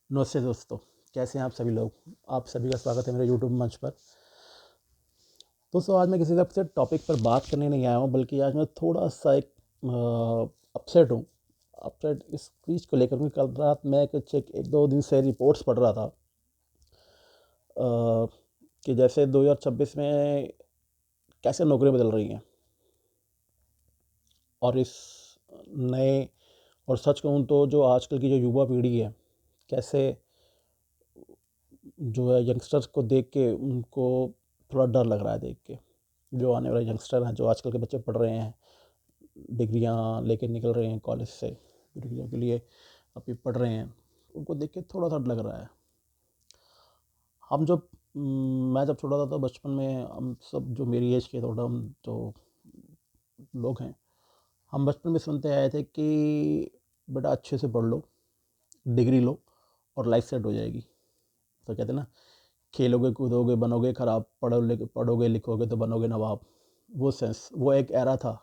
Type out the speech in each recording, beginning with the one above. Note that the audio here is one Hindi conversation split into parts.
नमस्ते दोस्तों, कैसे हैं आप सभी लोग। आप सभी का स्वागत है मेरे यूट्यूब मंच पर। दोस्तों, आज मैं किसी सबसे टॉपिक पर बात करने नहीं आया हूँ, बल्कि आज मैं थोड़ा सा एक अपसेट हूँ। अपसेट इस चीज़ को लेकर, क्योंकि कल रात मैं कुछ एक दो दिन से रिपोर्ट्स पढ़ रहा था कि जैसे 2026 में कैसे नौकरियाँ बदल रही हैं, और इस नए, और सच कहूँ तो जो आजकल की जो युवा पीढ़ी है, कैसे जो है यंगस्टर्स को देख के उनको थोड़ा डर लग रहा है देख के। जो आने वाले यंगस्टर हैं, जो आजकल के बच्चे पढ़ रहे हैं, डिग्रियां लेके निकल रहे हैं कॉलेज से, डिग्रियों के लिए अभी पढ़ रहे हैं, उनको देख के थोड़ा सा लग रहा है। हम जब मैं जब छोटा था तो बचपन में हम सब, जो मेरी एज के थोड़ा हम जो लोग हैं, हम बचपन में सुनते आए थे कि बेटा अच्छे से पढ़ लो, डिग्री लो, और लाइफ सेट हो जाएगी। तो कहते ना, खेलोगे कूदोगे बनोगे खराब, पढ़ोगे लिखोगे तो बनोगे नवाब। वो सेंस, वो एक एरा था,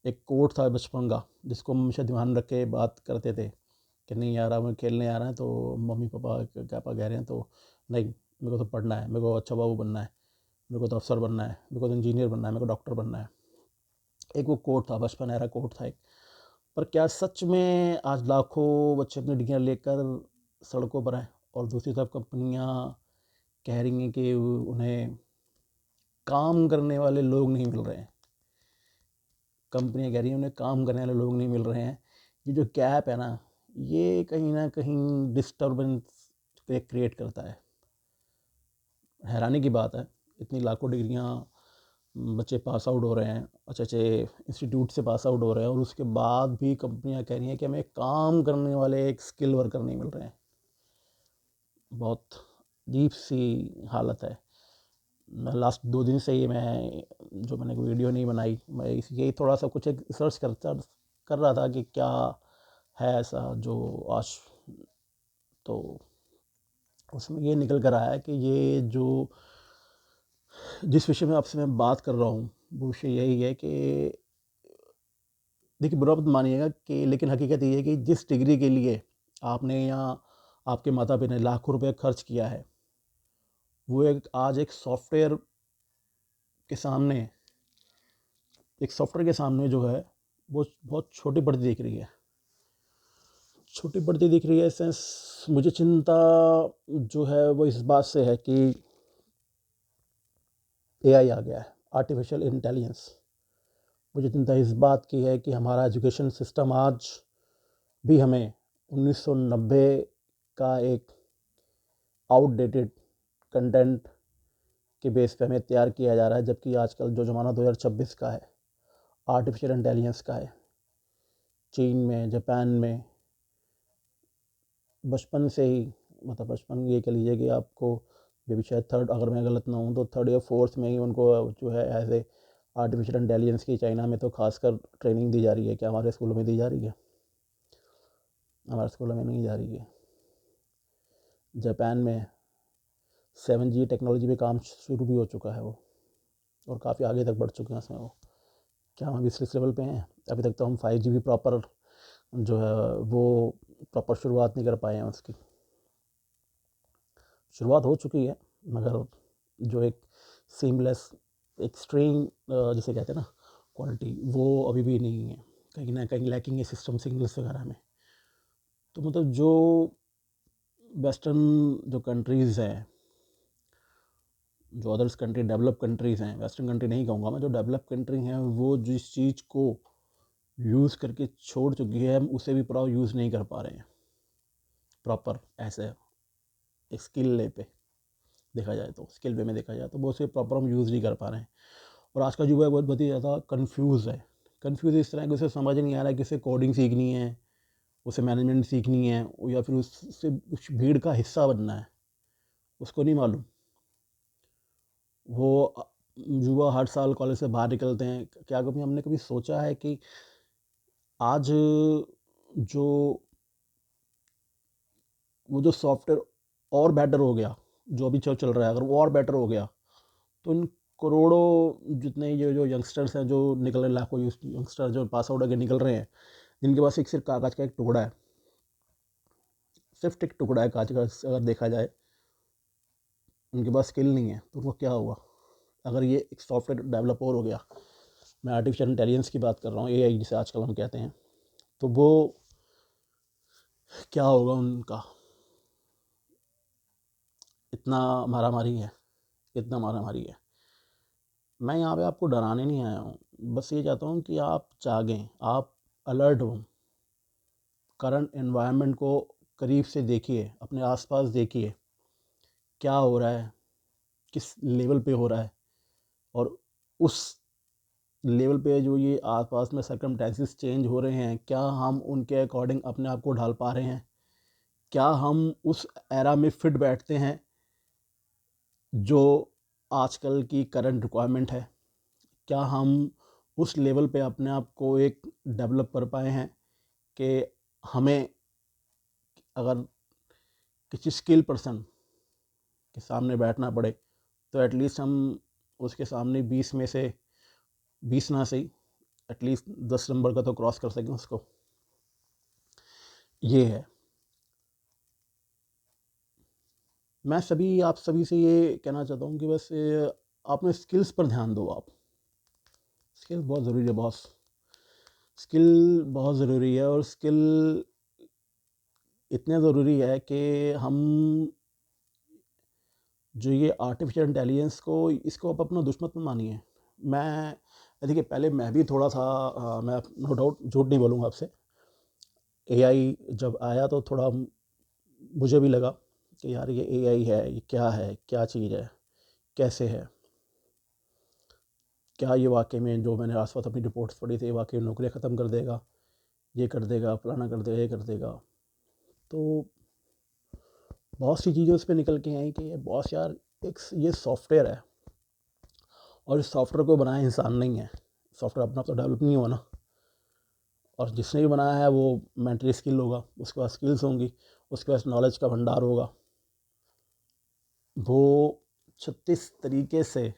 एक कोट था बचपन का, जिसको हम हमेशा ध्यान रख के बात करते थे कि नहीं यार, हमें खेलने आ रहे हैं तो मम्मी पापा पापा कह रहे हैं तो नहीं, मेरे को तो पढ़ना है, मेरे को अच्छा बाबू बनना है, मेरे को तो अफसर बनना है, मेरे को तो इंजीनियर बनना है, मेरे को डॉक्टर बनना है। एक वो कोट था, बचपन एरा कोट था एक। पर क्या सच में आज लाखों बच्चे अपनी डिग्रियाँ लेकर सड़कों पर हैं, और दूसरी तरफ कंपनियाँ कह रही हैं कि उन्हें काम करने वाले लोग नहीं मिल रहे हैं। कंपनियां कह रही हैं उन्हें काम करने वाले लोग नहीं मिल रहे हैं। ये जो गैप है ना, ये कहीं ना कहीं डिस्टर्बेंस क्रिएट करता है। हैरानी की बात है, इतनी लाखों डिग्रियां बच्चे पास आउट हो रहे हैं, अच्छे अच्छे इंस्टीट्यूट से पास आउट हो रहे हैं, और उसके बाद भी कंपनियां कह रही हैं कि हमें काम करने वाले एक स्किल वर्कर नहीं मिल रहे हैं। बहुत अजीब सी हालत है। मैं लास्ट 2 दिन से ही मैंने कोई वीडियो नहीं बनाई, मैं यही थोड़ा सा कुछ एक रिसर्च कर रहा था कि क्या है ऐसा जो आज, तो उसमें ये निकल कर आया कि ये जो जिस विषय में आपसे मैं बात कर रहा हूँ, वो विषय यही है कि देखिए, बुरा मत मानिएगा कि, लेकिन हकीकत ये है कि जिस डिग्री के लिए आपने या आपके माता पिता ने लाखों रुपए खर्च किया है, वो आज एक सॉफ्टवेयर के सामने जो है, वो बहुत छोटी पड़ती दिख रही है। छोटी पड़ती दिख रही है सेंस, मुझे चिंता जो है वो इस बात से है कि एआई आ गया है, आर्टिफिशियल इंटेलिजेंस। मुझे चिंता इस बात की है कि हमारा एजुकेशन सिस्टम आज भी हमें 1990 का एक आउटडेटेड कंटेंट के बेस पे हमें तैयार किया जा रहा है, जबकि आजकल जो ज़माना 2026 का है, आर्टिफिशियल इंटेलिजेंस का है। चीन में, जापान में बचपन से ही, मतलब बचपन ये कह लीजिए कि आपको बेबी शायद थर्ड, अगर मैं गलत ना हूँ तो थर्ड या फोर्थ में ही उनको जो है एज ए आर्टिफिशियल इंटेलिजेंस की चाइना में तो खासकर ट्रेनिंग दी जा रही है। क्या हमारे स्कूलों में दी जा रही है? हमारे स्कूलों में नहीं जा रही है। जापान में 7G टेक्नोलॉजी पे काम शुरू भी हो चुका है वो, और काफ़ी आगे तक बढ़ चुके हैं उसमें वो। क्या हम अभी इस लेवल पे हैं? अभी तक तो हम 5G भी प्रॉपर जो है वो प्रॉपर शुरुआत नहीं कर पाए हैं उसकी। शुरुआत हो चुकी है, मगर जो एक सीमलेस, एक्सट्रीम जिसे कहते हैं ना क्वालिटी, वो अभी भी नहीं है, कहीं ना कहीं लैकिंग है सिस्टम सिग्नल्स वगैरह में। तो मतलब जो वेस्टर्न जो कंट्रीज़ हैं, जो अदर्स कंट्री, डेवलप कंट्रीज़ हैं, वेस्टर्न कंट्री नहीं कहूँगा मैं, जो डेवलप कंट्री हैं, वो जिस चीज़ को यूज़ करके छोड़ चुकी है, हम उसे भी पूरा यूज़ नहीं कर पा रहे हैं प्रॉपर। ऐसे एक स्किल ले पे देखा जाए तो, स्किल वे में देखा जाए तो वो उसे प्रॉपर हम यूज़ नहीं कर पा रहे हैं। और आज का युवा बहुत ही ज़्यादा कन्फ्यूज़ है। कन्फ्यूज़ इस तरह कि उसे समझ नहीं आ रहा है कि उसे कोडिंग सीखनी है, उसे मैनेजमेंट सीखनी है, या फिर उससे उस भीड़ का हिस्सा बनना है, उसको नहीं मालूम। वो युवा हर साल कॉलेज से बाहर निकलते हैं। क्या कभी हमने कभी सोचा है कि आज जो वो जो सॉफ्टवेयर और बेटर हो गया, जो अभी चल रहा है, अगर वो और बेटर हो गया, तो इन करोड़ों जितने ये जो यंगस्टर्स हैं जो निकल रहे हैं, लाखों यंगस्टर जो पास आउट होकर निकल रहे हैं, जिनके पास एक सिर्फ कागज़ का एक टुकड़ा है, सिर्फ एक टुकड़ा है कांच का, अगर देखा जाए उनके पास स्किल नहीं है तो उनको क्या हुआ। अगर ये एक सॉफ्टवेयर डेवलपर हो गया, मैं आर्टिफिशियल इंटेलिजेंस की बात कर रहा हूँ, एआई जिसे आजकल हम कहते हैं, तो वो क्या होगा उनका। इतना मारामारी है, इतना मारामारी है। मैं यहाँ पे आपको डराने नहीं आया हूँ, बस ये चाहता हूँ कि आप जागें, आप अलर्ट हों, करंट एनवायरनमेंट को करीब से देखिए, अपने आसपास देखिए क्या हो रहा है, किस लेवल पे हो रहा है, और उस लेवल पे जो ये आसपास में सर्कमस्टेंसेस चेंज हो रहे हैं, क्या हम उनके अकॉर्डिंग अपने आप को ढाल पा रहे हैं, क्या हम उस एरा में फिट बैठते हैं जो आजकल की करंट रिक्वायरमेंट है, क्या हम उस लेवल पे अपने आप को एक डेवलप कर पाए हैं कि हमें अगर किसी स्किल पर्सन के सामने बैठना पड़े तो एटलीस्ट हम उसके सामने 20 में से 20 ना सही एटलीस्ट 10 नंबर का तो क्रॉस कर सकें उसको। ये है। मैं आप सभी से ये कहना चाहता हूँ कि बस आप में स्किल्स पर ध्यान दो। आप स्किल बहुत ज़रूरी है बॉस, स्किल बहुत ज़रूरी है, और स्किल इतने ज़रूरी है कि हम जो ये आर्टिफिशियल इंटेलिजेंस को, इसको आप अपना दुश्मन मत मानिए। मैं देखिए, पहले मैं भी थोड़ा सा मैं नो डाउट झूठ नहीं बोलूँगा आपसे, एआई जब आया तो थोड़ा मुझे भी लगा कि यार ये एआई है, क्या चीज़ है, कैसे है, क्या ये वाकई में जो मैंने आसपास अपनी रिपोर्ट्स पढ़ी थी वाकई नौकरियां ख़त्म कर देगा, ये कर देगा, फलाना कर देगा, ये कर देगा। तो बहुत सी चीज़ें उस पर निकल के आई कि ये बॉस यार, एक ये सॉफ्टवेयर है, और इस सॉफ्टवेयर को बनाया इंसान नहीं है, सॉफ्टवेयर अपना तो डेवलप नहीं हुआ ना, और जिसने भी बनाया है वो मेंटली स्किल होगा, उसके पास स्किल्स होंगी, उसके पास नॉलेज का भंडार होगा, वो 36 तरीके से,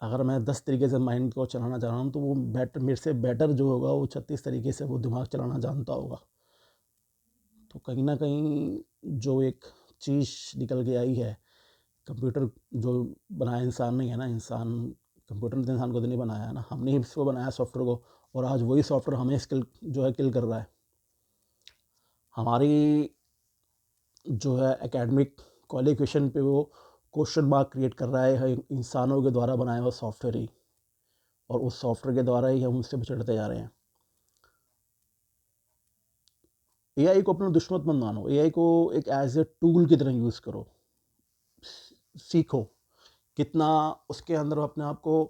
अगर मैं 10 तरीके से माइंड को चलाना चाह रहा हूँ तो वो बेटर, मेरे से बेटर जो होगा वो 36 तरीके से वो दिमाग चलाना जानता होगा। तो कहीं ना कहीं जो एक चीज़ निकल के आई है, कंप्यूटर जो बनाया इंसान नहीं है ना, कंप्यूटर ने तो इंसान को तो नहीं बनाया है ना, हमने ही इसको बनाया सॉफ्टवेयर को, और आज वही सॉफ्टवेयर हमें स्किल जो है किल कर रहा है। हमारी जो है एकेडमिक क्वालिफिकेशन पे वो क्वेश्चन मार्क क्रिएट कर रहा है इंसानों के द्वारा बनाया हुआ सॉफ्टवेयर ही, और उस सॉफ्टवेयर के द्वारा ही हम उससे बिछड़ते जा रहे हैं। एआई को अपना दुश्मन मत मानो, एआई को एक एज ए टूल की तरह यूज़ करो, सीखो कितना उसके अंदर अपने आप को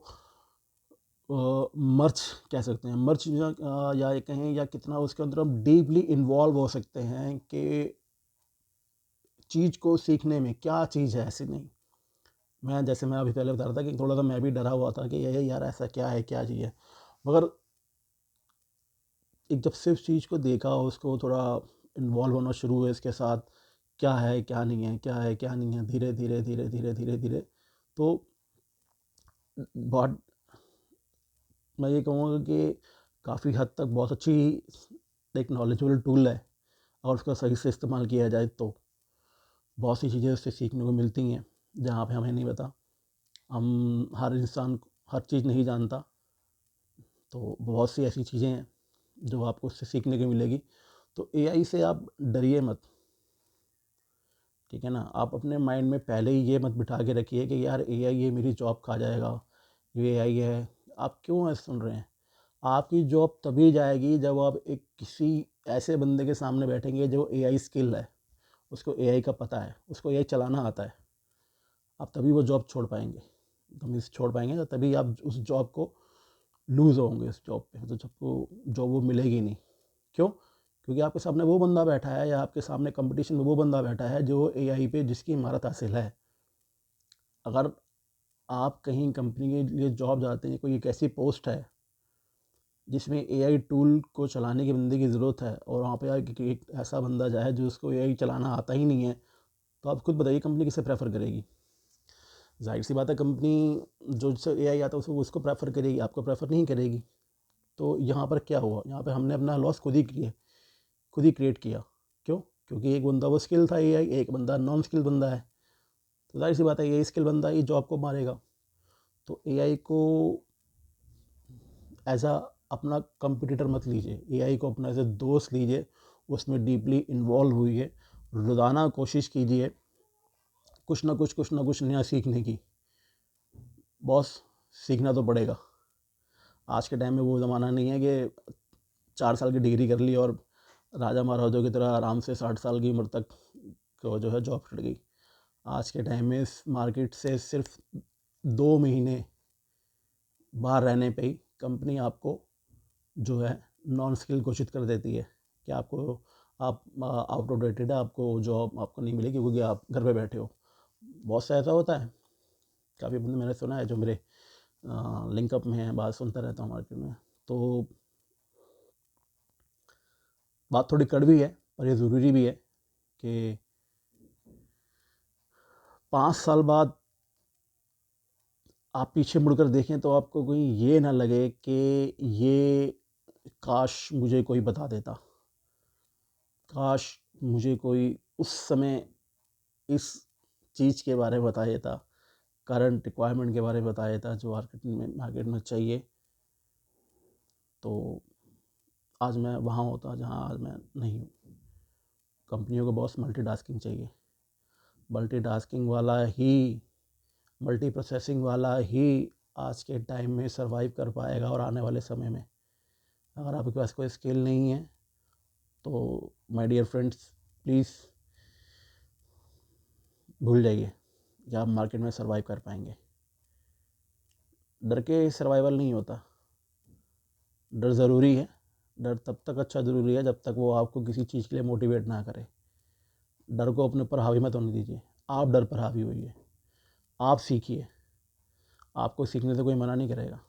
मर्च कह सकते हैं, मर्च या ये कहें, या कितना उसके अंदर हम डीपली इन्वॉल्व हो सकते हैं कि चीज़ को सीखने में क्या चीज़ है ऐसी नहीं। मैं जैसे मैं अभी पहले बता रहा था कि थोड़ा सा मैं भी डरा हुआ था कि ये यार ऐसा क्या है, क्या चीज़ है, मगर एक जब सिर्फ चीज़ को देखा, उसको थोड़ा इन्वॉल्व होना शुरू हुए इसके साथ, क्या है क्या नहीं है, क्या है क्या नहीं है, धीरे धीरे धीरे धीरे धीरे धीरे, तो बहुत, मैं ये कहूँगा कि काफ़ी हद तक बहुत अच्छी एक नॉलेजेबल टूल है, और उसका सही से इस्तेमाल किया जाए तो बहुत सी चीज़ें उससे सीखने को मिलती हैं जहाँ पे हमें नहीं पता। हम हर इंसान हर चीज़ नहीं जानता, तो बहुत सी ऐसी चीज़ें हैं जो आपको उससे सीखने को मिलेगी। तो एआई से आप डरिए मत, ठीक है ना। आप अपने माइंड में पहले ही ये मत बिठा के रखिए कि यार एआई ये मेरी जॉब खा जाएगा, ये एआई है। आप क्यों ऐसे सुन रहे हैं? आपकी जॉब तभी जाएगी जब आप एक किसी ऐसे बंदे के सामने बैठेंगे जो एआई स्किल है, उसको एआई का पता है, उसको एआई चलाना आता है। आप तभी वो जॉब छोड़ पाएंगे, छोड़ पाएंगे तो तभी आप उस जॉब को लूज़ होंगे, उस जॉब पे तो सबको जॉब वो मिलेगी नहीं। क्यों? क्योंकि आपके सामने वो बंदा बैठा है, या आपके सामने कंपटीशन में वो बंदा बैठा है जो एआई पे जिसकी महारत हासिल है। अगर आप कहीं कंपनी के लिए जॉब जाते हैं, कोई एक ऐसी पोस्ट है जिसमें एआई टूल को चलाने के बंदे की ज़रूरत है, और वहाँ पे एक ऐसा बंदा जाए जो उसको एआई चलाना आता ही नहीं है, तो आप खुद बताइए कंपनी किसे प्रेफर करेगी? जाहिर सी बात है, कंपनी जो जिससे एआई आता है उसको प्रेफर करेगी, आपको प्रेफर नहीं करेगी। तो यहाँ पर क्या हुआ? यहाँ पर हमने अपना लॉस खुद ही क्रिएट किया। क्यों? क्योंकि एक बंदा वो स्किल था एआई, एक बंदा नॉन स्किल बंदा है, तो जाहिर सी बात है ये स्किल बंदा ये जॉब को मारेगा। तो एआई को एज अ अपना कंपटीटर मत लीजिए, एआई को अपना एज ए दोस्त लीजिए, उसमें डीपली इन्वॉल्व हुई, रोज़ाना कोशिश कीजिए कुछ ना कुछ नया सीखने की। बॉस, सीखना तो पड़ेगा। आज के टाइम में वो ज़माना नहीं है कि 4 साल की डिग्री कर ली और राजा महाराजों की तरह आराम से 60 साल की उम्र तक को जो है जॉब छूट गई। आज के टाइम में इस मार्केट से सिर्फ 2 महीने बाहर रहने पे ही कंपनी आपको जो है नॉन स्किल घोषित कर देती है कि आपको आप आउट ऑफ डेटेड है, आपको जॉब आपको नहीं मिलेगी क्योंकि आप घर पे बैठे हो। बहुत सा ऐसा होता है, काफ़ी बंदे मैंने सुना है जो मेरे लिंकअप में है, बात सुनता रहता हूँ मार्केट में। तो बात थोड़ी कड़वी है पर ये ज़रूरी भी है कि 5 साल बाद आप पीछे मुड़कर देखें तो आपको कोई ये ना लगे कि ये काश मुझे कोई बता देता, काश मुझे कोई उस समय इस चीज़ के बारे में बता देता, करंट रिक्वायरमेंट के बारे में बता देता जो मार्केट में चाहिए, तो आज मैं वहाँ होता जहाँ आज मैं नहीं हूँ। कंपनियों को बॉस मल्टीटास्किंग चाहिए, मल्टीटास्किंग वाला ही, मल्टी प्रोसेसिंग वाला ही आज के टाइम में सरवाइव कर पाएगा। और आने वाले समय में अगर आपके पास कोई स्किल नहीं है तो माय डियर फ्रेंड्स प्लीज़ भूल जाइए कि आप मार्केट में सरवाइव कर पाएंगे। डर के सर्वाइवल नहीं होता, डर ज़रूरी है, डर तब तक अच्छा ज़रूरी है जब तक वो आपको किसी चीज़ के लिए मोटिवेट ना करे। डर को अपने ऊपर हावी मत होने दीजिए, आप डर पर हावी होइए, आप सीखिए। आपको सीखने से कोई मना नहीं करेगा,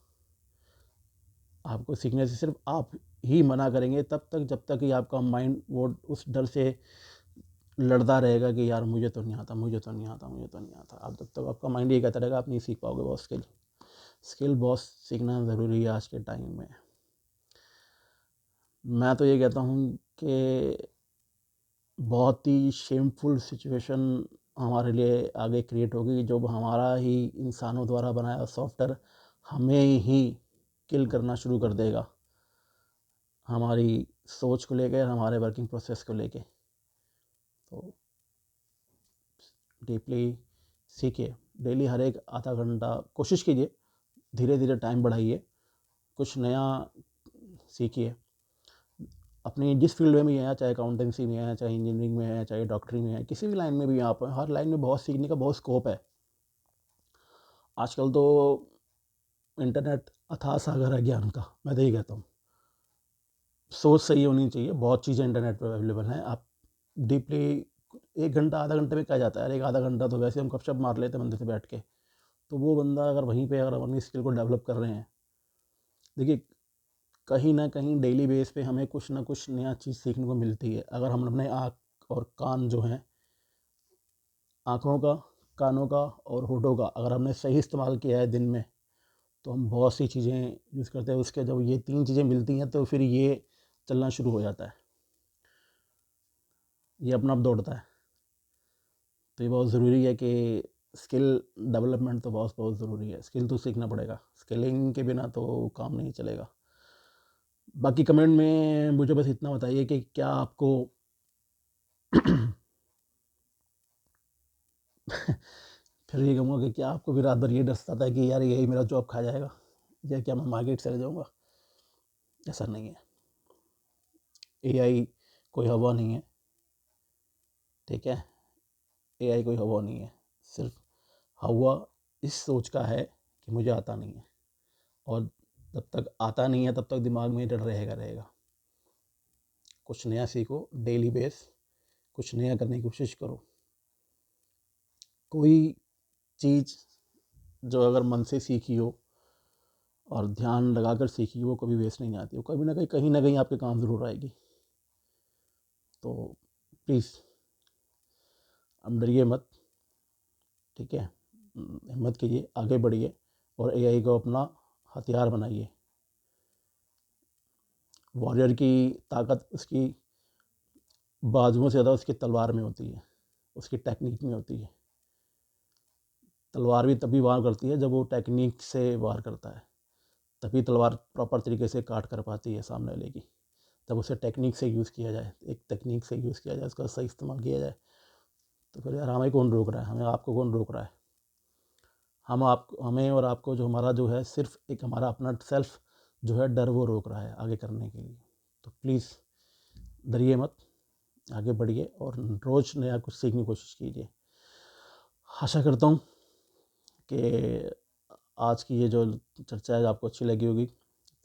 आपको सीखने से सिर्फ आप ही मना करेंगे तब तक जब तक कि आपका माइंड वो उस डर से लड़ता रहेगा कि यार मुझे तो नहीं आता, मुझे तो नहीं आता, मुझे तो नहीं आता। आप जब तक आपका माइंड ये कहता रहेगा आप नहीं सीख पाओगे बहुत स्किल बहुत सीखना ज़रूरी है आज के टाइम में। मैं तो ये कहता हूँ कि बहुत ही शेमफुल सिचुएशन हमारे लिए आगे क्रिएट होगी जब हमारा ही इंसानों द्वारा बनाया सॉफ्टवेयर हमें ही किल करना शुरू कर देगा, हमारी सोच को लेकर, हमारे वर्किंग प्रोसेस को लेके। तो डीपली सीखिए, डेली हर एक आधा घंटा कोशिश कीजिए, धीरे धीरे टाइम बढ़ाइए, कुछ नया सीखिए। अपनी जिस फील्ड में भी है, चाहे अकाउंटेंसी में है, चाहे इंजीनियरिंग में है, चाहे डॉक्टरी में है, किसी भी लाइन में भी आप हर लाइन में बहुत सीखने का बहुत स्कोप है। आजकल तो इंटरनेट अथाह सागर है ज्ञान का, मैं तो ये कहता हूँ। सोच सही होनी चाहिए, बहुत चीज़ें इंटरनेट पर अवेलेबल हैं। आप डीपली 1 घंटा आधा घंटे में क्या जाता है, एक आधा घंटा तो वैसे हम गपशप मार लेते हैं बंदे से बैठ के। तो वो बंदा अगर वहीं पे अगर अपनी स्किल को डेवलप कर रहे हैं, देखिए कहीं ना कहीं डेली बेस पे हमें कुछ ना कुछ नया चीज़ सीखने को मिलती है। अगर हम अपने आँख और कान जो हैं, आँखों का, कानों का और होठों का अगर हमने सही इस्तेमाल किया है दिन में, तो हम बहुत सी चीज़ें यूज़ करते हैं। उसके जब ये 3 चीज़ें मिलती हैं तो फिर ये चलना शुरू हो जाता है, ये अपना आप दौड़ता है। तो ये बहुत ज़रूरी है कि स्किल डेवलपमेंट तो बहुत बहुत ज़रूरी है। स्किल तो सीखना पड़ेगा, स्किलिंग के बिना तो काम नहीं चलेगा। बाकी कमेंट में मुझे बस इतना बताइए कि क्या आपको फिर ये कहूँगा कि क्या आपको भी रात भर ये डर सताता है कि यार यही मेरा जॉब खा जाएगा या क्या मैं मार्केट से रह जाऊँगा? ऐसा नहीं है, एआई कोई हवा नहीं है, ठीक है? एआई कोई हवा नहीं है, सिर्फ हवा इस सोच का है कि मुझे आता नहीं है। और जब तक आता नहीं है तब तक दिमाग में डर रहेगा। कुछ नया सीखो, डेली बेस कुछ नया करने की कोशिश करो। कोई चीज़ जो अगर मन से सीखी हो और ध्यान लगाकर सीखी हो, वो कभी वेस्ट नहीं जाती, वो कहीं ना कहीं आपके काम ज़रूर आएगी। तो प्लीज़ अब डरिए मत, ठीक है? हिम्मत कीजिए, आगे बढ़िए और एआई को अपना हथियार बनाइए। वॉरियर की ताकत उसकी बाजुओं से ज़्यादा उसकी तलवार में होती है, उसकी टेक्निक में होती है। तलवार भी तभी वार करती है जब वो टेक्निक से वार करता है, तभी तलवार प्रॉपर तरीके से काट कर पाती है सामने वाले की। तब उसे टेक्निक से यूज़ किया जाए, एक टेक्निक से यूज़ किया जाए, उसका सही इस्तेमाल किया जाए। तो फिर यार हमें कौन रोक रहा है, हमें आपको कौन रोक रहा है? हमें और आपको जो हमारा जो है सिर्फ एक हमारा अपना सेल्फ जो है डर वो रोक रहा है आगे करने के लिए। तो प्लीज़ डरिए मत, आगे बढ़िए और रोज़ नया कुछ सीखने की कोशिश कीजिए। आशा करता हूँ कि आज की ये जो चर्चा है आपको अच्छी लगी होगी।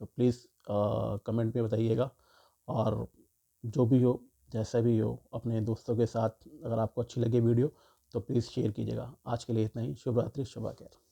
तो प्लीज़ कमेंट में बताइएगा, और जो भी हो, जैसा भी हो, अपने दोस्तों के साथ अगर आपको अच्छी लगे वीडियो तो प्लीज़ शेयर कीजिएगा। आज के लिए इतना ही। शुभ रात्रि, शुभ खैर।